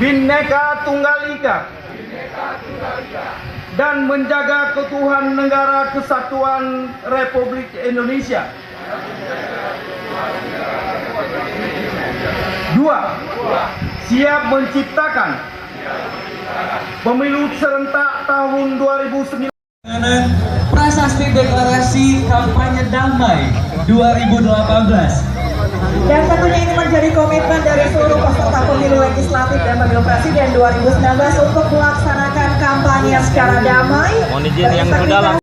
Bhinneka Tunggal Ika, dan menjaga keutuhan negara kesatuan Republik Indonesia. 2. Siap menciptakan pemilu serentak tahun 2009. Prasasti Deklarasi Kampanye Damai 2018. Dan tentunya ini menjadi komitmen dari seluruh peserta pemilu legislatif dan pemilu presiden 2019 untuk melaksanakan kampanye secara damai. Mohon izin yang terdalam.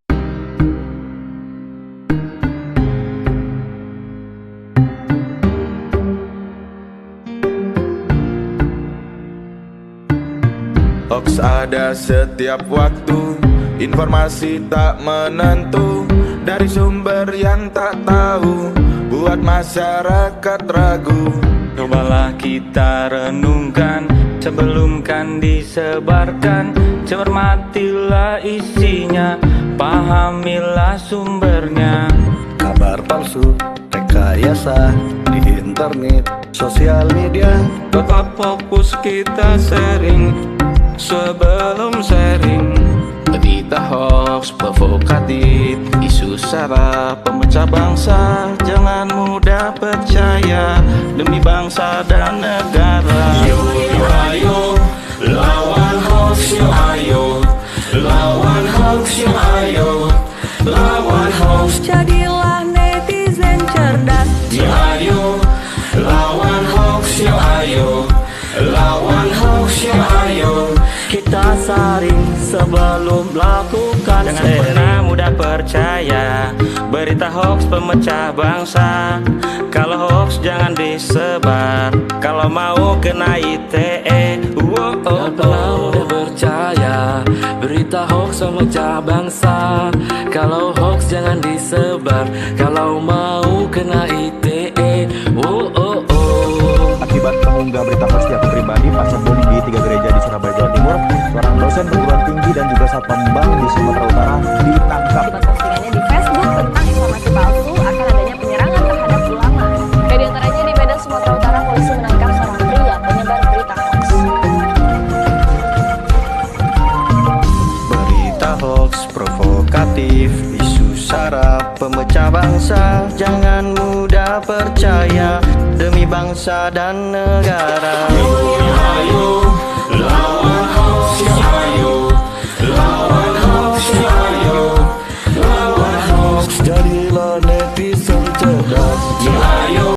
Hoax ada setiap waktu, informasi tak menentu, dari sumber yang tak tahu, buat masyarakat ragu. Cobalah kita renungkan sebelum kan disebarkan. Cermatilah isinya, pahamilah sumbernya. Kabar palsu, rekayasa di internet, sosial media. Tetap fokus kita sharing sebelum sharing. Berita hoax, provokatif, isu sara, pemecah bangsa. Jangan mudah percaya, demi bangsa dan negara. Yo yo ayo, lawan hoax yo ayo, lawan hoax yo ayo, lawan hoax. Jadilah netizen cerdas. Yo ayo, lawan hoax yo ayo, lawan hoax yo ayo. Kita saring sebelum melakukan. Jangan pernah mudah percaya berita hoax pemecah bangsa. Kalau hoax jangan disebar, kalau mau kena ITE. Jangan pernah mudah percaya berita hoax pemecah bangsa. Kalau hoax jangan disebar, kalau mau kena ITE. Akibat mengunggah berita hoax di akun pribadi pasca bom di 3 gereja di Surabaya, Jawa Timur, seorang dosen perguruan tinggi dan juga satpam bank di Sumatera Utara ditangkap. Akibat postingannya di Facebook tentang informasi palsu akan adanya penyerangan terhadap ulama. Kayak diantaranya di Medan, Sumatera Utara, polisi menangkap seorang pria penyebar berita hoax. Berita hoax provokatif, isu sara, pemecah bangsa. Jangan mudah percaya, demi bangsa dan negara. Yo yo ayo, lawan hoax yo ayo.